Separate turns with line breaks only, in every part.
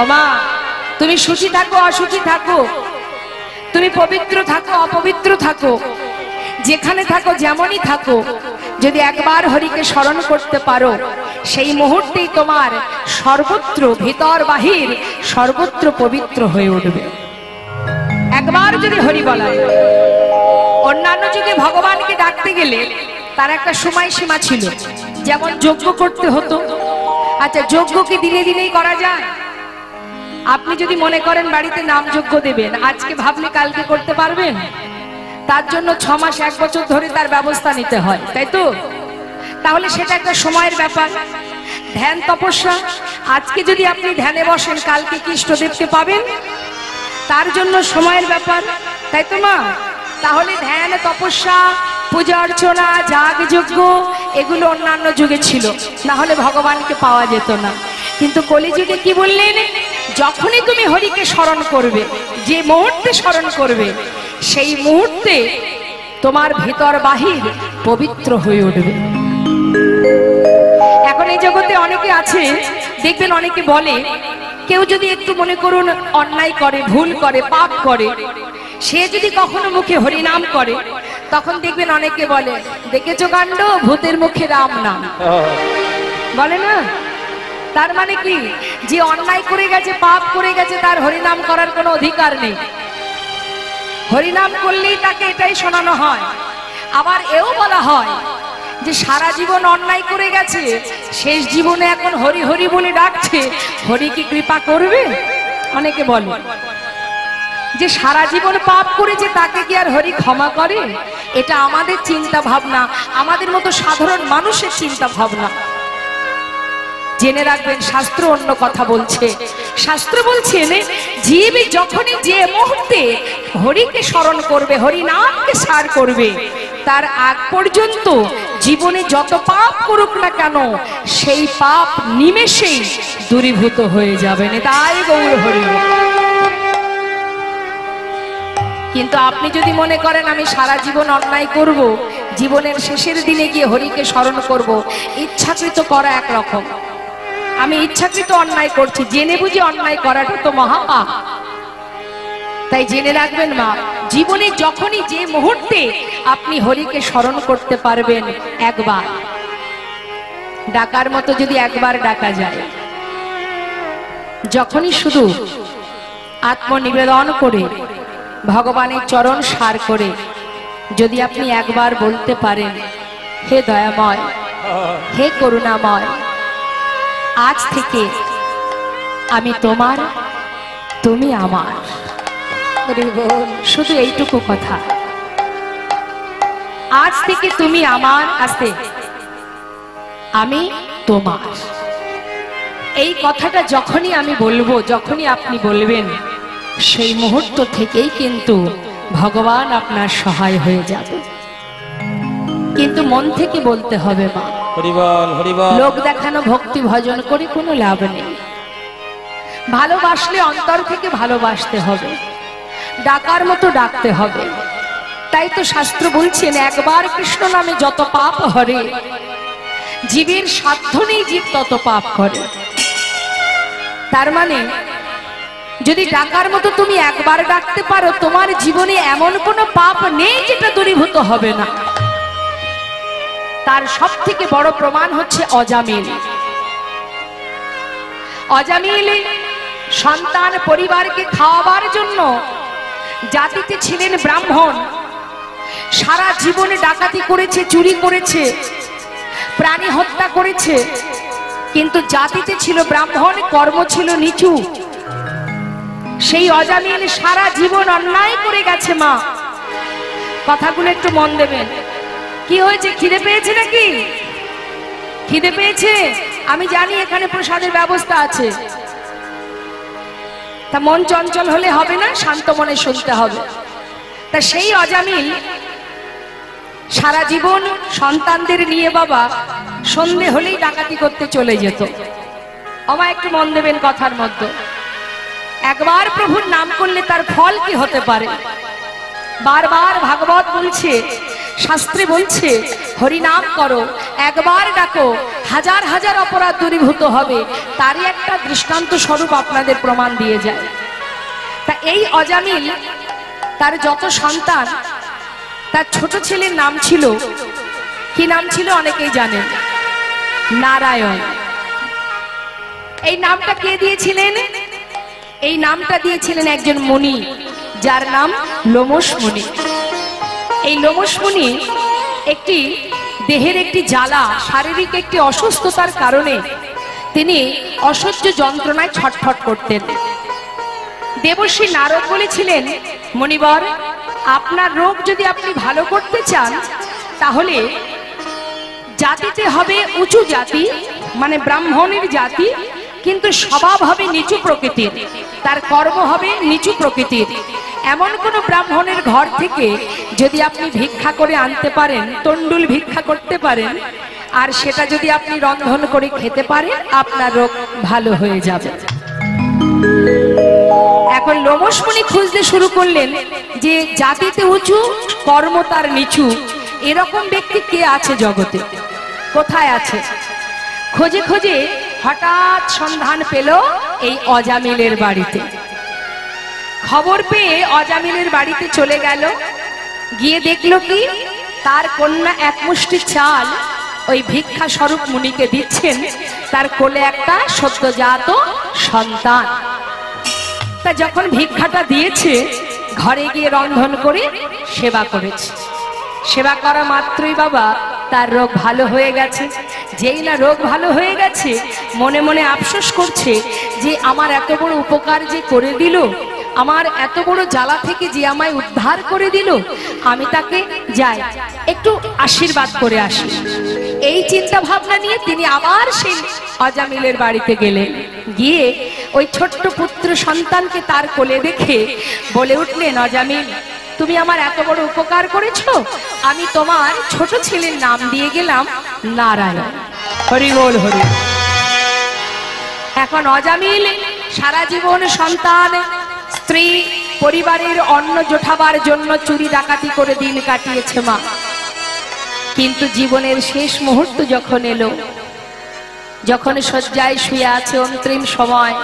ওমা তুমি সুচি থাকো অসুচি থাকো, তুমি পবিত্র থাকো অপবিত্র থাকো, যেখানে থাকো যেমনই থাকো, যদি একবার হরিকে স্মরণ করতে পারো সেই মুহূর্তেই তোমার সর্বত্র ভিতর বাহির সর্বত্র পবিত্র হয়ে উঠবে। একবার যদি হরি বলা। অন্যান্য যুগে ভগবানকে ডাকতে গেলে তার একটা সময়সীমা ছিল, যেমন যজ্ঞ করতে হতো। আচ্ছা, যজ্ঞ কি দিনে দিনেই করা যায়? আপনি যদি মনে করেন বাড়িতে নাম যজ্ঞ দেবেন, আজকে ভাবলে কালকে করতে পারবেন? তার জন্য 6 মাস 1 বছর ধরে তার ব্যবস্থা নিতে হয়, তাই তো? তাহলে সেটা একটা সময়ের ব্যাপার। ধ্যান তপস্যা, আজকে যদি আপনি ধ্যানে বসেন কালকে কি ইষ্টদেবকে পাবেন? তার জন্য সময়ের ব্যাপার, তাই তো মা? তাহলে ধ্যান তপস্যা পূজা অর্চনা যাগ যজ্ঞ এগুলো অন্যান্য যুগে ছিল, না হলে ভগবানকে পাওয়া যেত না। কিন্তু কলিযুগে কি বললেন? যখনই তুমি হরিকে স্মরণ করবে, যে মুহূর্তে স্মরণ করবে, সেই মুহূর্তে তোমার ভিতর বাহির পবিত্র হয়ে উঠবে। এখন এই জগতে অনেকে আছে, দেখবেন অনেকে বলে, কেউ যদি একটু মনে করুন অন্যায় করে, ভুল করে, পাপ করে, সে যদি কখনো মুখে হরিনাম করে, তখন দেখবেন অনেকে বলে, দেখেছো কাণ্ড, ভূতের মুখে রাম নাম, বলে না? তার মানে কি, যে অন্যায় করে গেছে, পাপ করে গেছে, তার হরিনাম করার কোনো অধিকার নেই। হরিনাম করলেই তাকে এটাই শোনানো হয়। আবার এও বলা হয় যে সারা জীবন অন্যায় করে গেছে, শেষ জীবনে এখন হরি হরি বলে ডাকছে, হরি কি কৃপা করবে? অনেকে বলে যে সারা জীবন পাপ করেছে, তাকে কি আর হরি ক্ষমা করে? এটা আমাদের চিন্তা ভাবনা, আমাদের মতো সাধারণ মানুষের চিন্তা ভাবনা। জেনে রাখবেন, শাস্ত্র অন্য কথা বলছে। শাস্ত্র বলছেন, জীব যখনই যে মুহূর্তে হরিকে স্মরণ করবে, হরি নামকে সার করবে, তার আগ পর্যন্ত জীবনে যত পাপ করুক না কেন, সেই পাপ নিমেষেই দূরীভূত হয়ে যাবেন। তাই গৌর হরি। কিন্তু আপনি যদি মনে করেন আমি সারা জীবন অন্যায় করব, জীবনের শেষের দিনে গিয়ে হরিকে স্মরণ করব, ইচ্ছাকৃত করা একরকম। আমি ইচ্ছাকৃত অন্যায় করছি, জেনে বুঝে অন্যায় করাটা তো মহাপাপ। তাই জেনে রাখবেন মা, জীবনে যখনই যে মুহূর্তে আপনি হরিকে স্মরণ করতে পারবেন, একবার ডাকার মতো যদি একবার ডাকা যায়, যখনই শুধু আত্মনিবেদন করে ভগবানের চরণ সার করে যদি আপনি একবার বলতে পারেন, হে দয়াময়, হে করুণাময়, আজ থেকে আমি তোমার, তুমি আমার। শুধু এইটুকু কথা, আজ থেকে তুমি আমার, আস্তে আমি তোমার। এই কথাটা যখনই আমি বলবো, যখনই আপনি বলবেন, সেই মুহূর্ত থেকেই কিন্তু ভগবান আপনার সহায় হয়ে যাবে। কিন্তু মন থেকে বলতে হবে মা।
হরিবল হরিবল।
লোক দেখানো ভক্তি ভজন করে কোনো লাভ নেই। ভালোবাসলে অন্তর থেকে ভালোবাসতে হবে, ডাকার মতো ডাকতে হবে। তাই তো শাস্ত্র বলছেন, একবার কৃষ্ণ নামে যত পাপ হরে, জীবের সাধ্য নেই জীব তত পাপ করে। তার মানে যদি ডাকার মতো তুমি একবার ডাকতে পারো, তোমার জীবনে এমন কোনো পাপ নেই যেটা দূরীভূত হবে না। তার সব থেকে বড় প্রমাণ হচ্ছে অজামিল। অজামিল সন্তান পরিবারকে খাওয়াবার জন্য, জাতিতে ছিলেন ব্রাহ্মণ, সারা জীবনে ডাকাতি করেছে, চুরি করেছে, প্রাণী হত্যা করেছে, কিন্তু জাতিতে ছিল ব্রাহ্মণ, কর্ম ছিল নিচু। সেই অজামিল সারা জীবন অন্যায় করে গেছে মা। কথাগুলো একটু মন দেবেন। কি হয়েছে? খিদে পেয়েছে নাকি? খিদে পেয়েছে? আমি জানি এখানে প্রসাদের ব্যবস্থা আছে, তা মন চঞ্চল হলে হবে না, শান্ত মনে শুনতে হবে। তা সেই অজামিল সারা জীবন সন্তানদের নিয়ে বাবা সন্ধে হলেই ডাকাতি করতে চলে যেত। আমার একটু মন দেবেন কথার মধ্যে। একবার প্রভুর নাম করলে তার ফল কি হতে পারে? বারবার ভাগবত বলছে, শাস্ত্রে বলছে হরি নাম করো, একবার ডাকো, হাজার হাজার অপরাধ দূরীভূত হবে। তারই একটা দৃষ্টান্ত স্বরূপ আপনাদের প্রমাণ দিয়ে যায়। তা এই অজামিল তার যত সন্তান, তার ছোট ছেলের নাম ছিল, কি নাম ছিল অনেকেই জানেন, নারায়ণ। এই নামটা কে দিয়েছিলেন? এই নামটা দিয়েছিলেন একজন মুনি, যার নাম লোমশ মুনি। এই লোমশ মুনি একটি দেহের একটি জ্বালা, শারীরিক একটি অসুস্থতার কারণে তিনি অসহ্য যন্ত্রণায় ছটফট করতেন। দেবর্ষি নারদ বলেছিলেন, মুনিবর, আপনার রোগ যদি আপনি ভালো করতে চান তাহলে জাতিতে হবে উঁচু জাতি, মানে ব্রাহ্মণের জাতি, কিন্তু স্বভাব হবে নিচু প্রকৃতির, তার কর্ম হবে নিচু প্রকৃতির। এমন কোন ব্রাহ্মণের ঘর থেকে যদি আপনি ভিক্ষা করে আনতে পারেন, তন্ডুল ভিক্ষা করতে পারেন, আর সেটা যদি আপনি রন্ধন করে খেতে পারেন, আপনার রোগ ভালো হয়ে যাবে। এখন লোমশ মুনি খুঁজতে শুরু করলেন যে জাতিতে উঁচু, কর্ম তার নিচু, এরকম ব্যক্তি কে আছে জগতে, কোথায় আছে? খোঁজে খোঁজে হঠাৎ সন্ধান পেল এই অজামিলের বাড়িতে। খবর পেয়ে অজামিলের বাড়িতে চলে গেল। গিয়ে দেখলো কি, তার কন্যা এক মুষ্টি চাল ওই ভিক্ষা স্বরূপ মুনিকে দিচ্ছেন, তার কোলে একটা সদ্যজাত সন্তান। তা যখন ভিক্ষাটা দিয়েছে, ঘরে গিয়ে রন্ধন করে সেবা করেছে। সেবা করা মাত্রই বাবা তার রোগ ভালো হয়ে গেছে। যেই না রোগ ভালো হয়ে গেছে, মনে মনে আফসোস করছে যে আমার এত বড় উপকার যে করে দিল, আমার এত বড় জ্বালা থেকে যে আমায় উদ্ধার করে দিল, আমি তাকে যাই একটু আশীর্বাদ করে আসি। এই চিন্তা ভাবনা নিয়ে তিনি আবার সেই অজামিলের বাড়িতে গেলেন। গিয়ে ওই ছোট্ট পুত্র সন্তানকে তার কোলে দেখে বলে উঠলেন, অজামিল, তুমি আমার এত বড় উপকার করেছো, আমি তোমার ছোট ছেলের নাম দিয়ে গেলাম নারায়ণ। হরি বল হরি। এখন অজামিল সারা জীবন সন্তান, স্ত্রী, পরিবারের অন্ন জোটাবার জন্য চুরি ডাকাতি করে দিন কাটিয়েছে মা। কিন্তু জীবনের শেষ মুহূর্ত যখন এলো, যখন শয্যায় শুয়ে আছে, অন্তিম সময়,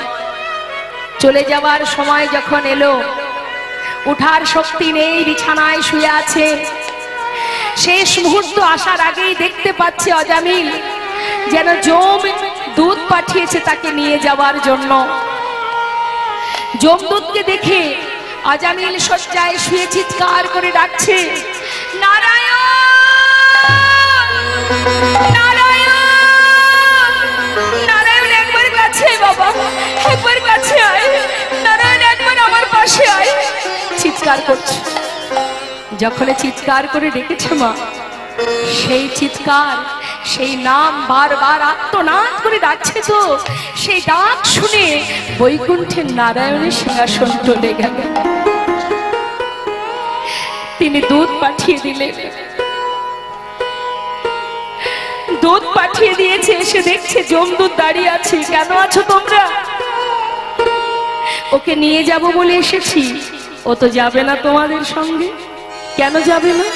চলে যাবার সময় যখন এলো, উঠার শক্তি নেই, বিছানায় শুয়ে আছে। শেষ মুহূর্ত আসার আগেই দেখতে পাচ্ছে অজামিল যেন যম দুধ পাঠিয়েছে তাকে নিয়ে যাওয়ার জন্য। যমদূতকে দেখে অজামিল শয্যায় শুয়ে চিৎকার করে ডাকছে, নারায়ণ নারায়ণ নারায়ণ, একবার কাছে বাবা, একবার কাছে আয়, নারায়ণ একবার আমার পাশে আয়। চিৎকার করছে। যখন চিৎকার করে ডেকেছে মা, সেই চিৎকার, সেই নাম বারবার আত্মনাদ করে ডাকছে, তো সেই ডাক শুনে বৈকুণ্ঠের নারায়ণের সিংহাসন চলে গেল। তিনি দুধ পাঠিয়ে দিলেন। দুধ পাঠিয়ে দিয়েছে, এসে দেখছে যমদূত দাঁড়িয়ে আছে। কেন আছো তোমরা? ওকে নিয়ে যাব বলে এসেছি। ও তো যাবে না তোমাদের সঙ্গে। কেন যাবে না?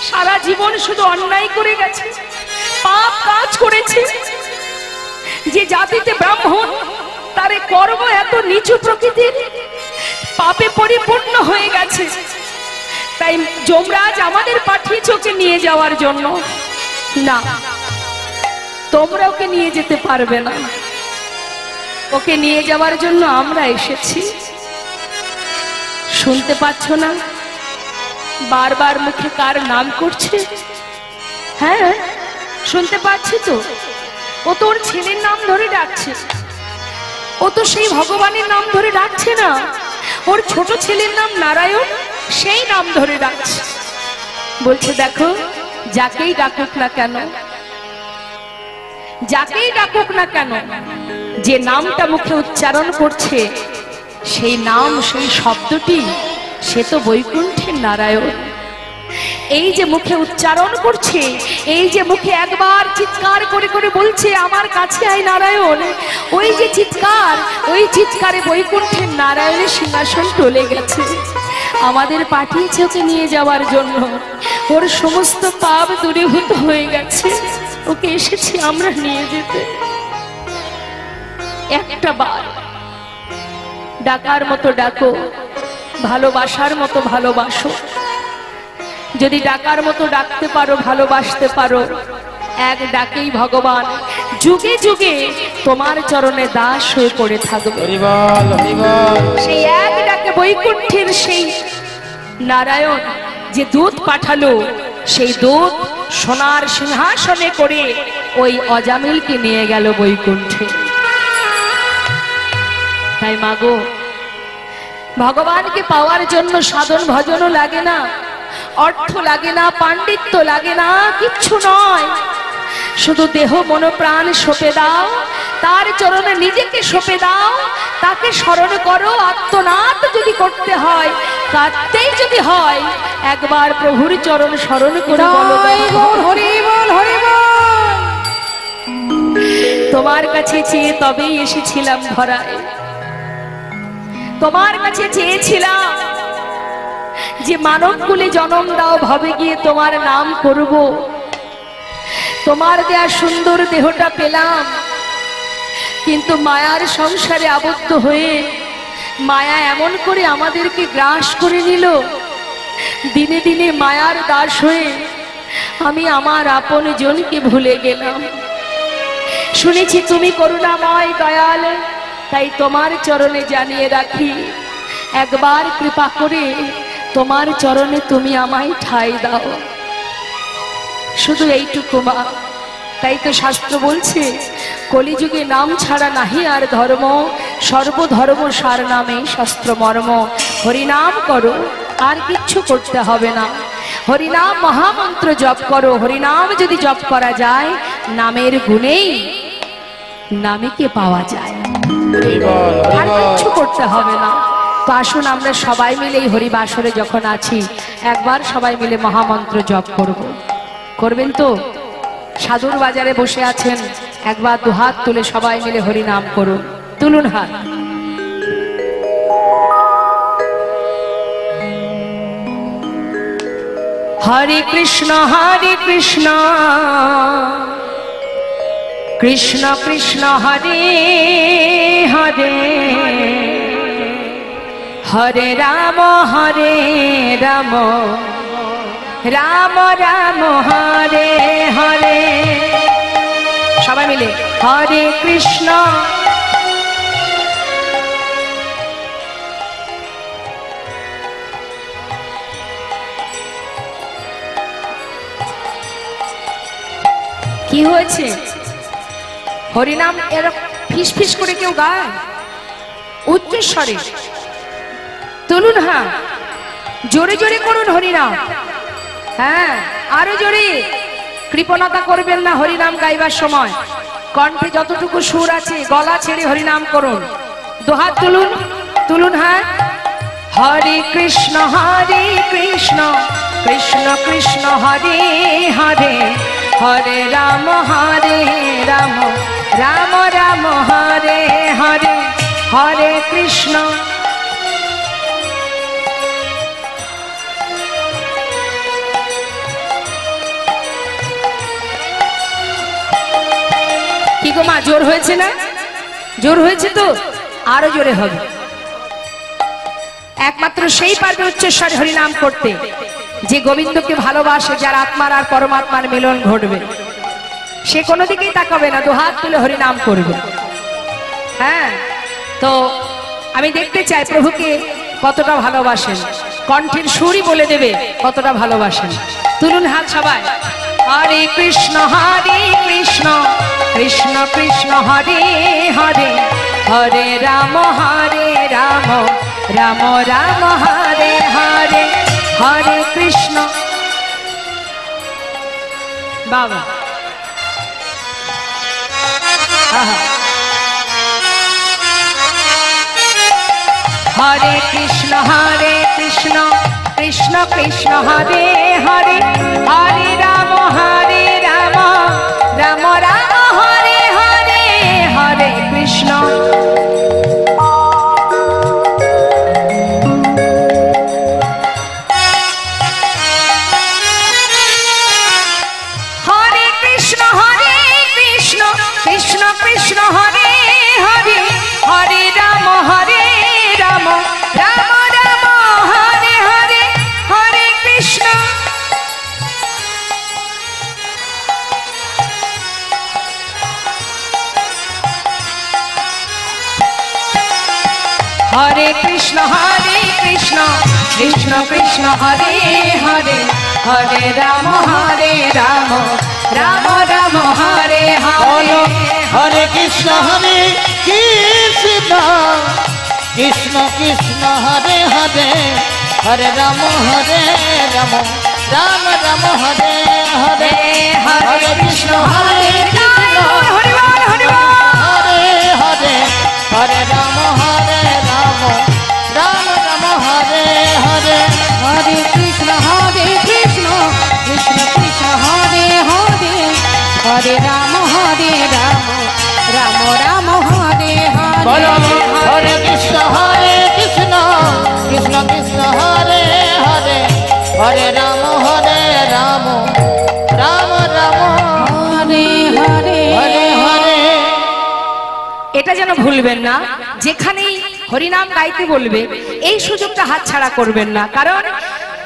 সারা জীবন শুধু অন্যায় করে গেছে, পাপ কাজ করেছে। যে জাতিতে ব্রাহ্মণ, তার কর্ম এত নিচু প্রকৃতির, পাপে পরিপূর্ণ হয়ে গেছে। তাই যমরাজ আমাদের পাঠিয়েছে ওকে নিয়ে যাওয়ার জন্য। না, তোমরা ওকে নিয়ে যেতে পারবে না। ওকে নিয়ে যাওয়ার জন্য আমরা এসেছি। শুনতে পাচ্ছ না বারবার মুখে কার নাম করছে? হ্যাঁ, শুনতে পাচ্ছি তো। ও তোর ছেলের নাম ধরে ডাকছে। ও তো সেই ভগবানের নাম ধরে ডাকছে না, ওর ছোট ছেলের নাম নারায়ণ, সেই নাম ধরে ডাকছে। বলছে, দেখো, যাকেই ডাকুক না কেন, যাকেই ডাকুক না কেন, যে নামটা মুখে উচ্চারণ করছে, সেই নাম, সেই শব্দটি, সে তো বৈকুণ্ঠের নারায়ণ। এই যে মুখে উচ্চারণ করছে, এই যে মুখে একবার চিৎকার করে করে বলছে আমার কাছে আয় নারায়ণ, ওই যে চিৎকার, ওই চিৎকারে বৈকুণ্ঠের নারায়ণের সিংহাসন টলে গেছে। আমাদের পাঠিয়েছে ওকে নিয়ে যাওয়ার জন্য। ওর সমস্ত পাপ দূরীভূত হয়ে গেছে, ওকে এসেছি আমরা নিয়ে যেতে। একটা বার ডাকার মতো ডাকো, ভালোবাসার মতো ভালোবাসো। যদি ডাকার মতো ডাকতে পারো, ভালোবাসতে পারো, এক ডাকেই ভগবান যুগে যুগে তোমার চরণে দাস হয়ে পড়ে থাকবে। সেই এক ডাকে বৈকুণ্ঠের সেই নারায়ণ যে দূত পাঠালো, সেই দূত সোনার সিংহাসনে করে ওই অজামিলকে নিয়ে গেল বৈকুণ্ঠে। তাই মাগো, ভগবানকে পাওয়ার জন্য সাধন ভজনও লাগে না, অর্থ লাগে না, পাণ্ডিত্য লাগে না, কিচ্ছু নয়। শুধু দেহ মন প্রাণ সঁপে দাও, তার চরণে নিজেকে সঁপে দাও, তাকে স্মরণ করো। আত্মনাদ যদি করতে হয়, কাঁদতেই যদি হয়, একবার প্রভুর চরণ স্মরণ করে বলো, হরি বল হরি বল। তোমার কাছে চেয়ে তবেই এসেছিলাম ধরায়, তোমার কাছে চেয়েছিলাম যে মানব কুলে জন্ম দাও, ভবে গিয়ে তোমার নাম করব। তোমার দেয়া সুন্দর দেহটা পেলাম, কিন্তু মায়ার সংসারে আবদ্ধ হয়ে মায়া এমন করে আমাদেরকে গ্রাস করে নিল। দিনে দিনে মায়ার দাস হয়ে আমি আমার আপন জনকে ভুলে গেলাম। শুনেছি তুমি করুণাময় দয়াল, তাই তোমার চরণে জানিয়ে রাখি, একবার কৃপা করে তোমার চরণে তুমি আমায় ঠাঁই দাও, শুধু এইটুকু মা। তাই তো শাস্ত্র বলছে, কলিযুগে নাম ছাড়া নাহি আর ধর্ম, সর্বধর্ম সার নামে শাস্ত্র মর্ম। হরিনাম করো, আর কিচ্ছু করতে হবে না। হরিনাম মহামন্ত্র জপ করো। হরিনাম যদি জপ করা যায়, নামের গুণেই নামীকে পাওয়া যায়, আর কিচ্ছু করতে হবে না। তো আসুন আমরা সবাই মিলে এই হরিবাসরে যখন আছি, একবার সবাই মিলে মহামন্ত্র জপ করব। করবেন তো? সাধুর বাজারে বসে আছেন, একবার দুহাত তুলে সবাই মিলে হরি নাম করুন। তুলুন হাত। হরে কৃষ্ণ কৃষ্ণ কৃষ্ণ হরে হরে, হরে রাম রাম রাম হরে হরে। সবাই মিলে হরে কৃষ্ণ কি হয়েছে? হরিনাম এরকম ফিস ফিস করে কেউ গায়? উচ্চস্বরে তুলুন, হ্যাঁ জোরে জোরে করুন হরিনাম। হ্যাঁ আরো জোরে। কৃপণতা করবেন না হরিনাম গাইবার সময়। কণ্ঠে যতটুকু সুর আছে গলা ছেড়ে হরিনাম করুন। দুহাত তুলুন, তুলুন। হ্যাঁ হরে কৃষ্ণ কৃষ্ণ কৃষ্ণ হরে হরে, হরে রাম রাম রাম হরে হরে, হরে কৃষ্ণ কি গো মা, জোর হয়েছে না? জোর হয়েছে তো, আরো জোরে হবে। একমাত্র সেই পারবে উচ্চস্বরে হরিনাম করতে যে গোবিন্দকে ভালোবাসে, যার আত্মার আর পরমাত্মার মিলন ঘটবে। সে কোনো দিকেই তাকাবে না, দুহাত তুলে হরিনাম করবে। হ্যাঁ, তো আমি দেখতে চাই প্রভুকে কতটা ভালোবাসেন। কণ্ঠের সুরই বলে দেবে কতটা ভালোবাসেন। তুলুন হাত সবাই। হরে কৃষ্ণ কৃষ্ণ কৃষ্ণ হরে হরে, হরে রাম রাম রাম হরে হরে, হরে কৃষ্ণ। বাবা হরে কৃষ্ণ কৃষ্ণ কৃষ্ণ হরে হরে, হরে রাম রাম রাম হরে হরে, হরে কৃষ্ণ। হরে কৃষ্ণ কৃষ্ণ কৃষ্ণ হরে হরে হরে রাম রাম রাম হরে হরে
হরে কৃষ্ণ কৃষ্ণ কৃষ্ণ হরে হরে হরে রাম রাম রাম রাম হরে হরে হরে কৃষ্ণ হরে
হরে হরে
হরে হরে রাম রাম রাম রাম হরে হরে
হরে কৃষ্ণ কৃষ্ণ কৃষ্ণ হরে হরে হরে রাম রাম রাম হরে
বলো
হরে
হরে কৃষ্ণ কৃষ্ণ কৃষ্ণ হরে হরে হরে রাম রাম রাম রাম
হরে হরে
হরে হরে।
এটা যেন ভুলবেন না, যেখানেই হরিনাম গাইতে বলবে এই সুযোগটা হাতছাড়া করবেন না। কারণ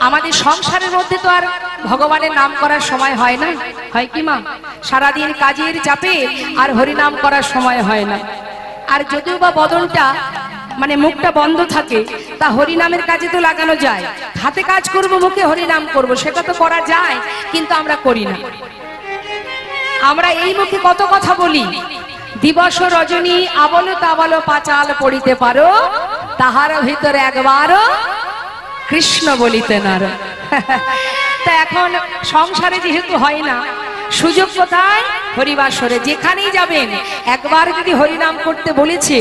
আমাদের সংসারের মধ্যে তো আর ভগবানের নাম করার সময় হয় না, হয় কি মা? সারাদিন কাজের চাপে আর হরিনাম করার সময় হয় না। আর যদিও বা বদনটা মানে মুখটা বন্ধ থাকে, তা হরিনামের কাজে তো লাগানো যায়। হাতে কাজ করব, মুখে হরিনাম করব, সেটা তো করা যায়, কিন্তু আমরা করি না। আমরা এই মুখে কত কথা বলি, দিবস রজনী আবল তাবল পাঁচাল পড়িতে পারো, তাহার ভিতরে একবারও কৃষ্ণ বলিতে নারো। তা এখন সংসারে যেহেতু হয় না, সুযোগ কোথায়? হরিবাসরে। যেখানেই যাবেন একবার যদি হরিনাম করতে বলেছে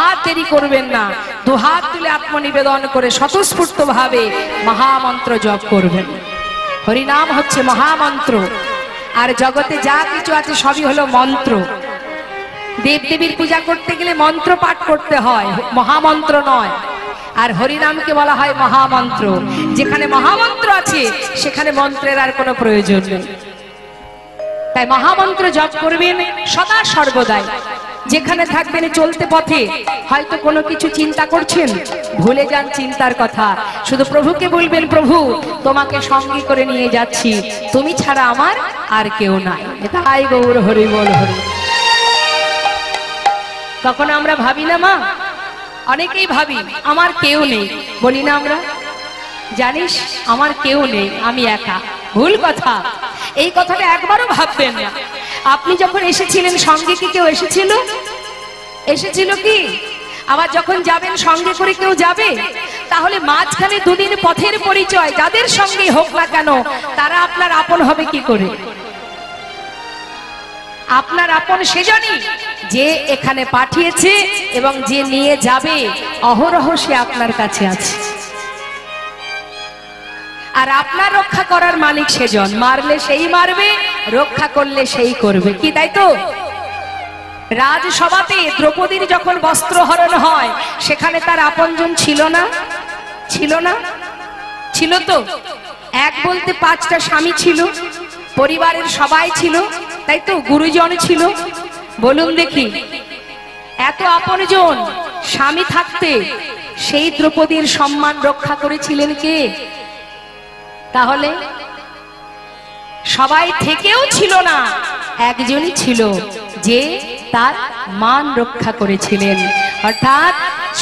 আর দেরি করবেন না, দুহাত তুলে আত্মনিবেদন করে স্বতঃস্ফূর্ত ভাবে মহামন্ত্র জপ করবেন। হরিনাম হচ্ছে মহামন্ত্র, আর জগতে যা কিছু আছে সবই হলো মন্ত্র। দেবদেবীর পূজা করতে গেলে মন্ত্র পাঠ করতে হয়, মহামন্ত্র নয়। আর হরিনামকে বলা হয় মহামন্ত্র। যেখানে মহামন্ত্র আছে সেখানে মন্ত্রের আর কোনো প্রয়োজন নেই। তাই মহামন্ত্র জপ করবেন সদা সর্বদাই। যেখানে থাকবেন চলতে পথে হয়তো কোনো কিছু চিন্তা করছেন, ভুলে যান চিন্তার কথা, শুধু প্রভুকে বলবেন, প্রভু তোমাকে সঙ্গে করে নিয়ে যাচ্ছি, তুমি ছাড়া আমার আর কেউ নাই। তাই গৌর হরি বল হরি। তখন আমরা ভাবি না মা, অনেকেই ভাবি আমার কেউ নেই, বলি না আমরা, জানিস আমার কেউ নেই, আমি একা। ভুল কথা, এই কথাটা একবারও ভাববেন না। আপনি যখন এসেছিলেন সঙ্গে কি কেউ এসেছিল? এসেছিল কি? আবার যখন যাবেন সঙ্গে করে কেউ যাবে? তাহলে মাঝখানে দুদিন পথের পরিচয় যাদের সঙ্গে হোক না কেন, তারা আপনার আপন হবে কি করে? আপনার আপন সেজনই যে এখানে পাঠিয়েছে এবং যে নিয়ে যাবে, অহরহ সে আপনার কাছে আছে। আর আপনার রক্ষা করার মালিক সেজন, মারলে সেই মারবে, রক্ষা করলে সেই করবে, কি তাই তো? রাজসভাতে দ্রৌপদীর যখন বস্ত্রহরণ হয়, সেখানে তার আপনজন ছিল না? ছিল না? ছিল তো। এক বলতে 5টা স্বামী ছিল, পরিবারের সবাই ছিল, তাই তো? গুরুজন ছিল। বলুন দেখি, এত আপনজন স্বামী থাকতে সেই দ্রৌপদীর সম্মান রক্ষা করেছিলেন কে? তাহলে সবাই থেকেও ছিল না, একজনই ছিল যে তার মান রক্ষা করেছিলেন। অর্থাৎ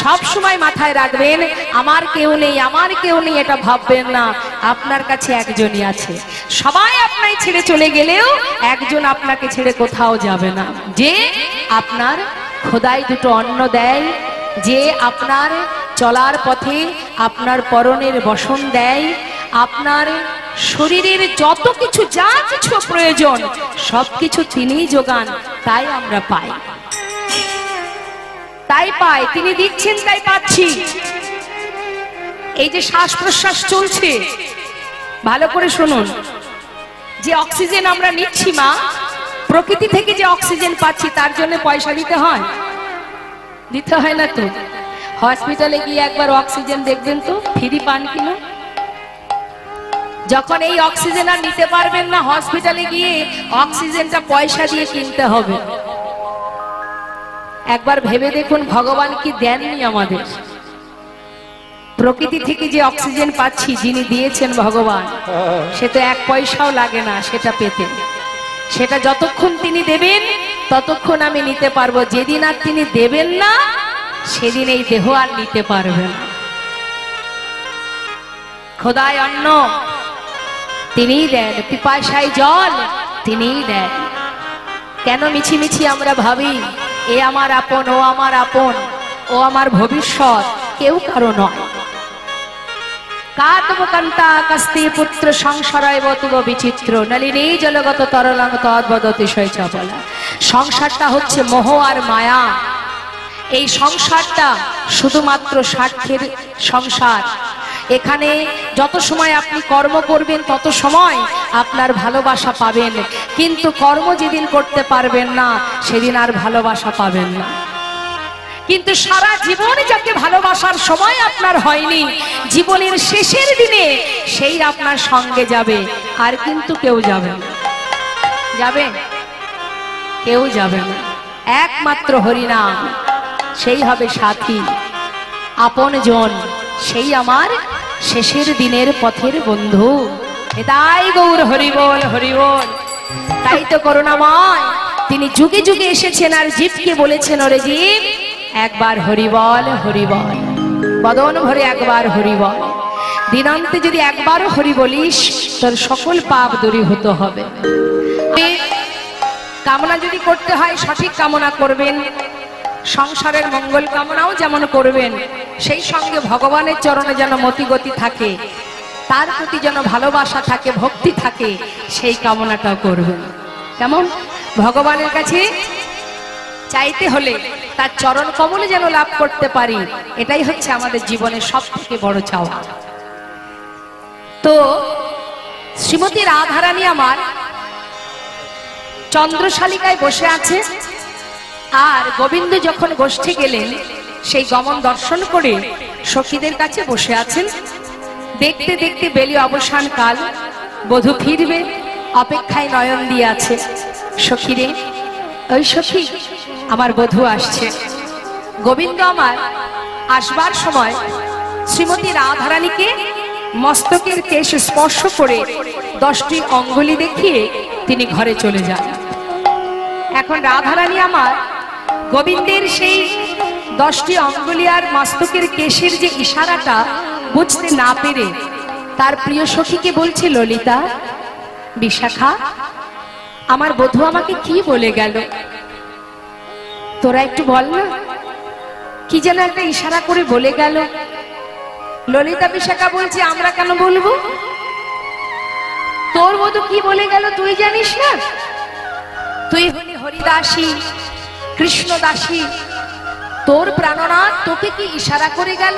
সব সময় মাথায় রাখবেন, আমার কেউ নেই, আমার কেউ নেই, এটা ভাববেন না। আপনার কাছে একজনই আছে। সবাই আপনাকে ছেড়ে চলে গেলেও একজন আপনাকে ছেড়ে কোথাও যাবে না, যে আপনার খোদাই দুটো অন্ন দেয়, যে আপনার চলার পথে আপনার পরনের বসন দেয়, আপনার শরীরের যত কিছু যা কিছু প্রয়োজন সবকিছু তিনিই যোগান। তাই আমরা পাই, তাই পাই, তিনি দিচ্ছেন তাই পাচ্ছি। এই যে শ্বাস প্রশ্বাস চলছে, ভালো করে শুনুন, যে অক্সিজেন আমরা নিচ্ছি মা, প্রকৃতি থেকে যে অক্সিজেন পাচ্ছি তার জন্য পয়সা দিতে হয়? দিতে হয় না তো। হসপিটালে গিয়ে একবার অক্সিজেন দেখবেন তো ফ্রি পান কিনা। যখন এই অক্সিজেন আর নিতে পারবেন না, হসপিটালে গিয়ে অক্সিজেনটা পয়সা দিয়ে কিনতে হবে। একবার ভেবে দেখুন ভগবান কি দেননি আমাদের। প্রকৃতি থেকে যে অক্সিজেন পাচ্ছি, যিনি দিয়েছেন ভগবান, সে তো 1 পয়সাও লাগে না সেটা পেতে। সেটা যতক্ষণ তিনি দেবেন ততক্ষণ আমি নিতে পারবো। যেদিন আর তিনি দেবেন না, সেদিন এই দেহ আর নিতে পারবে না। খোদায় অন্ন তিনিই দেন, পিপাসায় জল তিনিই দেন। কেন মিছিমিছি আমরা ভাবি এ আমার আপন, ও আমার আপন, ও আমার ভবিষ্যৎ? কেউ কারো নয়। কাতমকান্তা কস্তি পুত্র সংসারায় বতুব বিচিত্র নলিনী জলগত তরলং তদ্বদতিশয় চপলা। সংসারটা হচ্ছে মোহ আর মায়া। এই সংসারটা শুধুমাত্র স্বার্থের সংসার। এখানে যত সময় আপনি কর্ম করবেন তত সময় আপনার ভালোবাসা পাবেন, কিন্তু কর্ম যেদিন করতে পারবেন না সেদিন আর ভালোবাসা পাবেন না। কিন্তু সারা জীবন যাকে ভালোবাসার সময় আপনার হয়নি, জীবনের শেষের দিনে সেই আপনার সঙ্গে যাবে, আর কিন্তু কেউ যাবে না। যাবে? কেউ যাবে না। একমাত্র হরিনাম, সেই হবে সাথী, আপন জন, সেই আমার শেষের দিনের পথের বন্ধু। তাই গৌর হরিবল হরিবল। তাই তো করুণাময় তিনি যুগে যুগে এসেছেন আর জীবকে বলেছেন, ওরে জীব একবার হরিবল হরিবল, বদন ভরে একবার হরিবল। দিনান্তে যদি একবারও হরি বলিস তোর সকল পাপ দূরীভূত হবে। কামনা যদি করতে হয় সঠিক কামনা করবেন, সংসারের মঙ্গল কামনাও যেমন করবেন, সেই সঙ্গে ভগবানের চরণে যেন মতিগতি থাকে, তার প্রতি যেন ভালোবাসা থাকে, ভক্তি থাকে, সেই কামনাটাও করবেন। কেমন? ভগবানের কাছে চাইতে হলে তার চরণ কমলে যেন লাভ করতে পারি, এটাই হচ্ছে আমাদের জীবনের সব থেকে বড় চাওয়া। তো শ্রীমতী রাধারানী আমার চন্দ্রশালিকায় বসে আছে, আর গোবিন্দ যখন গোষ্ঠে গেলেন সেই গমন দর্শন করে সখীদের কাছে বসে আছেন। দেখতে দেখতে বেলি অবসান কাল, বধূ ফিরবে অপেক্ষায় নয়ন দিয়ে আছে। সখীরে, ওই সখী আমার বধূ আসছে। গোবিন্দ আমার আসবার সময় শ্রীমতী রাধারানীকে মস্তকের কেশ স্পর্শ করে 10টি অঙ্গুলি দেখিয়ে তিনি ঘরে চলে যান। এখন রাধারানী আমার গোবিন্দের সেই 10টি অঙ্গুলি আর মস্তকের কেশের যে ইশারাটা বুঝতে না পেরে তার প্রিয় সখীকে বলছে, ললিতা, বিশাখা, আমার বধূ আমাকে কি বলে গেল, তোরা একটু বল না, কি যেন একটা ইশারা করে বলে গেল। ললিতা বিশাখা বলছে, আমরা কেন বলবো? তোর বধূ কি বলে গেল তুই জানিস না? তুই হলি হরিদাসী, কৃষ্ণদাসী, তোর প্রাণনাথ তোকে কি ইশারা করে গেল?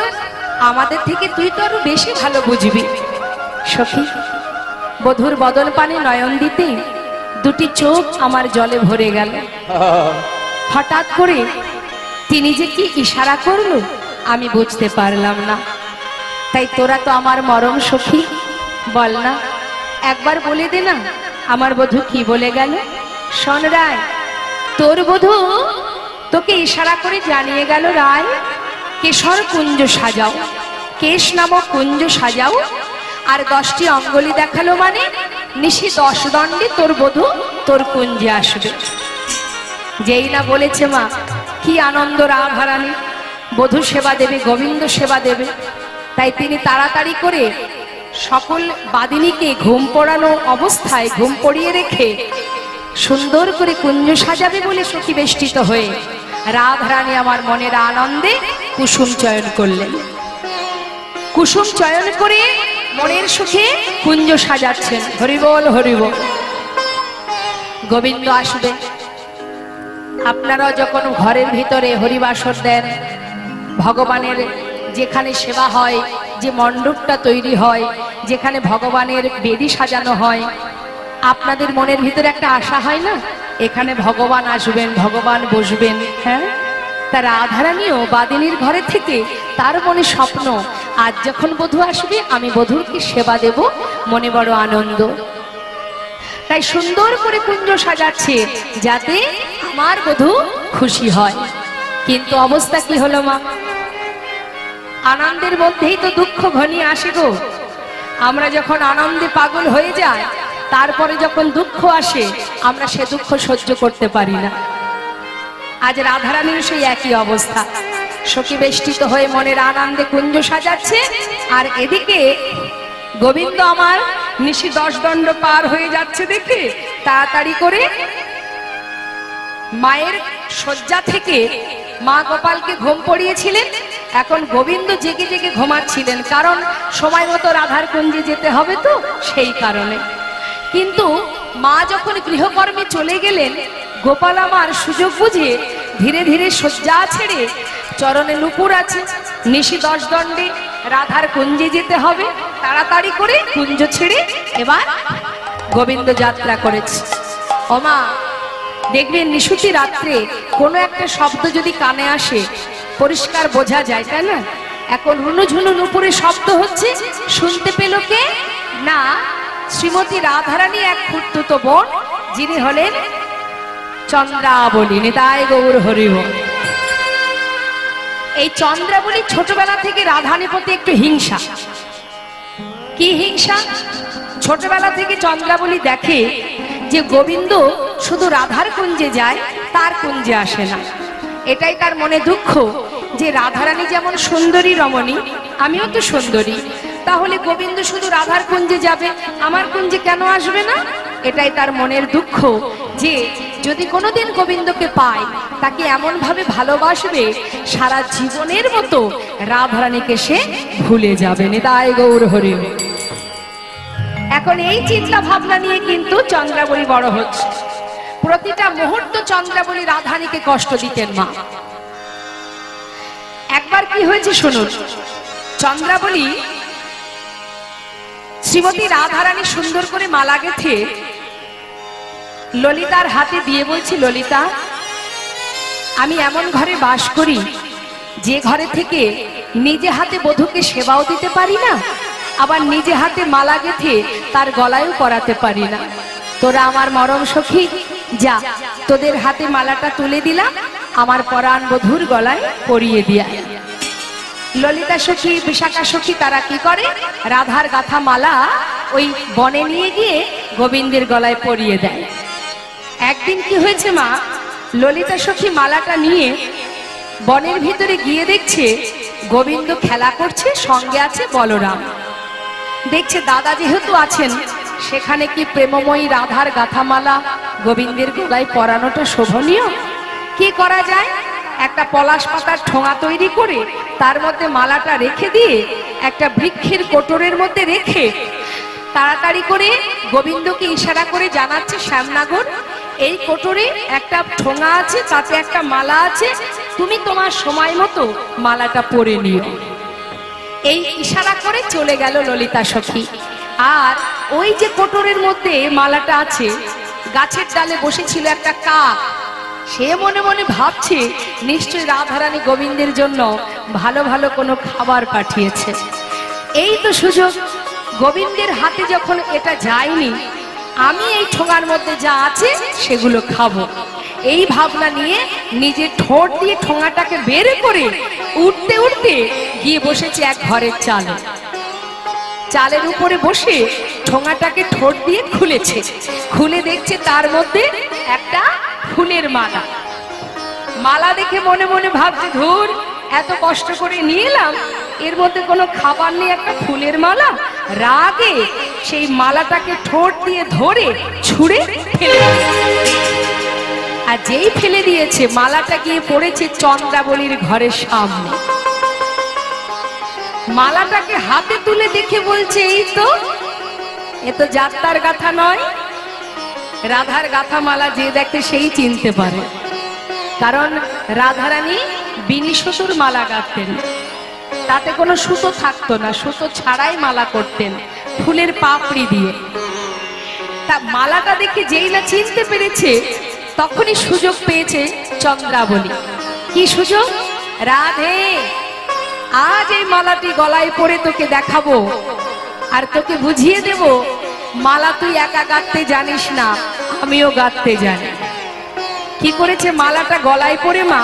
আমাদের থেকে তুই তো আরো বেশি ভালো বুঝবি। সখী, বধূর বদন পানে নয়ন দিতে 2টি চোখ আমার জলে ভরে গেল। হঠাৎ করে তিনি যে কি ইশারা করলো আমি বুঝতে পারলাম না। তাই তোরা তো আমার মরম সখী, বল না, একবার বলে দে না আমার বধূ কি বলে গেল। শোন রায়, তোর বধূ তোকে ইশারা করে জানিয়ে গেল, রায় কেশর কুঞ্জ সাজাও, কেশ নামক কুঞ্জ সাজাও, আর 10টি অঙ্গুলি দেখালো মানে নিশি 10 দণ্ডে তোর বধূ তোর কুঞ্জে আসবে। যেই না বলেছে মা, কি আনন্দ রাধারানী বধূ সেবা দেবে, গোবিন্দ সেবা দেবে। তাই তিনি তাড়াতাড়ি করে সকল বাদিনীকে ঘুম পড়ানো অবস্থায় ঘুম পড়িয়ে রেখে সুন্দর করে কুঞ্জ সাজাবে বলে সখী বেষ্টিত হয়ে রাধারানী আমার মনের আনন্দে কুসুম চয়ন করলেন। কুসুম চয়ন করে মনের সুখে কুঞ্জ সাজাচ্ছেন। হরিবল হরিবল। গোবিন্দ আসবে। আপনারাও যখন ঘরের ভিতরে হরিবাসর দেন, ভগবানের যেখানে সেবা হয়, যে মণ্ডপটা তৈরি হয়, যেখানে ভগবানের বেদি সাজানো হয়, আপনাদের মনের ভিতরে একটা আশা হয় না, এখানে ভগবান আসবেন, ভগবান বসবেন। হ্যাঁ, তার রাধারানীও বাদিনীর ঘরে থেকে তার মনে স্বপ্ন, আজ যখন বধূ আসবে আমি বধূকে সেবা দেব, মনে বড় আনন্দ। তাই সুন্দর করে কুঞ্জ সাজাচ্ছে যাতে আমার বধূ খুশি হয়। কিন্তু অবস্থা কি হলো মা? আনন্দের মধ্যেই তো দুঃখ ঘনিয়ে আসে গো। আমরা যখন আনন্দে পাগল হয়ে যাই, তারপরে যখন দুঃখ আসে আমরা সে দুঃখ সহ্য করতে পারি না। আজ রাধারানীর সেই একই অবস্থা। সখী বেষ্টিত হয়ে মনের আনন্দে কুঞ্জ সাজাচ্ছে, আর এদিকে গোবিন্দ আমার নিশি 10 দণ্ড পার হয়ে যাচ্ছে দেখে তাড়াতাড়ি করে মায়ের শয্যা থেকে মা গোপালকে ঘুম পড়িয়েছিলেন। এখন গোবিন্দ জেগে জেগে ঘুমাচ্ছিলেন, কারণ সময় মতো রাধার কুঞ্জে যেতে হবে তো, সেই কারণে। কিন্তু মা যখন গৃহকর্মে চলে গেলেন, গোপাল আমার সুযোগ বুঝে ধীরে ধীরে শয্যা ছেড়ে, চরণে নুপুর আছে, নিশি 10 দণ্ডে রাধার কুঞ্জে যেতে হবে, তাড়াতাড়ি করে কুঞ্জ ছেড়ে এবার গোবিন্দ যাত্রা করেছে। ওমা, দেখবেন নিশুতি রাত্রে কোনো একটা শব্দ যদি কানে আসে পরিষ্কার বোঝা যায়, তাই না? এখন হুনুঝুনু নুপুরে শব্দ হচ্ছে, শুনতে পেল কে না? শ্রীমতী রাধারানী এক খুঁড়তুতো বোন, যিনি হলেন চন্দ্রাবলী। নিতাই গৌর হরি বল। এই চন্দ্রাবলী ছোটবেলা থেকে রাধারানীর প্রতি একটু হিংসা। কি হিংসা? ছোটবেলা থেকে চন্দ্রাবলী দেখে যে গোবিন্দ শুধু রাধার কুঞ্জে যায়, তার কুঞ্জে আসে না। এটাই তার মনে দুঃখ যে রাধারানী যেমন সুন্দরী রমণী, আমিও তো সুন্দরী, তাহলে গোবিন্দ শুধু রাধার কুঞ্জে যাবে, আমার কুঞ্জে কেন আসবে না? এটাই তার মনের দুঃখ যে যদি কোনোদিন গোবিন্দকে পায়, তাকে এমন ভাবে ভালোবাসবে সারা জীবনের মতো রাধারানীকে সে ভুলে যাবে। নিতাই গৌর হরি। এখন এই চিন্তা ভাবনা নিয়ে কিন্তু চন্দ্রাবলী বড় হচ্ছে। প্রতিটা মুহূর্ত চন্দ্রাবলী রাধারানীকে কষ্ট দিতেন মা। একবার কি হয়েছে শুনুন। চন্দ্রাবলী শ্রীমতী রাধারানী সুন্দর করে মালা গেঁথে ললিতার হাতে দিয়ে বলছি, ললিতা, আমি এমন ঘরে বাস করি যে ঘরে থেকে নিজে হাতে বধূকে সেবাও দিতে পারি না, আবার নিজে হাতে মালা গেঁথে তার গলায়ও পরাতে পারি না। তোরা আমার মরম সখী, যা, তোদের হাতে মালাটা তুলে দিলাম, আমার পরাণ বধূর গলায় পরিয়ে দিয়া। ললিতা সখী, বিশাখা সখী তারা কি করে? রাধার গাথা মালা ওই বনে নিয়ে গিয়ে গোবিন্দের গলায় পরিয়ে দেয়। একদিন কি হয়েছে মা, ললিতা সখী মালাটা নিয়ে বনের ভিতরে গিয়ে দেখছে গোবিন্দ খেলা করছে, সঙ্গে আছে বলরাম। দেখছে দাদা যেহেতু আছেন, সেখানে কি প্রেমময়ী রাধার গাথামালা গোবিন্দের গলায় পরানোটা শোভনীয়? কি করা যায়? একটা পলাশ পাতার ঠোঙা তৈরি করে তার মধ্যে মালাটা রেখে দিয়ে একটা বৃক্ষের কোটরের মধ্যে রেখে তাড়াতাড়ি করে গোবিন্দকে ইশারা করে জানাচ্ছে, শ্যামনাগর, এই কোটরে একটা ঠোঙা আছে, তাতে একটা মালা আছে, তুমি তোমার সময় মতো মালাটা পরে নিও। এই ইশারা করে চলে গেল ললিতা সখী। আর ওই যে কোটরের মধ্যে মালাটা আছে, গাছের ডালে বসেছিল একটা কাক। সে মনে মনে ভাবছে নিশ্চয়ই রাধারানী গোবিন্দের জন্য ভালো ভালো কোনো খাবার পাঠিয়েছে। এই তো সুযোগ, গোবিন্দের হাতে যখন এটা যায়নি, আমি এই ঠোঙার মধ্যে যা আছে সেগুলো খাবো। এই ভাবনা নিয়ে নিজের ঠোঁট দিয়ে ঠোঙাটাকে বের করে উঠতে উঠতে গিয়ে বসেছে এক ঘরের চালে। চালের উপরে বসে ঠোঙাটাকে ঠোঁট দিয়ে খুলেছে, খুলে দেখছে তার মধ্যে একটা ফুলের মালা। মালা দেখে মনে মনে ভাবছে, ধুর, এত কষ্ট করে নিয়ে এলাম, এর মধ্যে কোনো খাবার নেই, একটা ফুলের মালা। রাগে সেই মালাটাকে ঠোঁট দিয়ে ধরে ছুঁড়ে ফেলে, আর যেই ফেলে দিয়েছে মালাটা গিয়ে পড়েছে চন্দ্রাবলীর ঘরের সামনে। মালাটাকে হাতে তুলে দেখে বলছে, এই তো, এ তো যাত্রার গাথা নয়। রাধার গাথা মালা যে দেখে সেই চিনতে পারে, কারণ রাধারানী বিনি সুতোর মালা গাঁথতেন, তাতে কোনো সুতো থাকতো না, সুতো ছাড়াই মালা করতেন ফুলের পাপড়ি দিয়ে। তা মালাটা দেখে যেই না চিনতে পেরেছে, তখনই সুযোগ পেয়েছে চন্দ্রাবলী। কি সুযোগ? রাধে, আজ এই মালাটি গলায় পরে তোকে দেখাবো, আর তোকে বুঝিয়ে দেব, মালা তুই একা গাঁথতে জানিস না, আমিও গাঁথতে জানি। কি করেছে? মালাটা গলায় পরে মা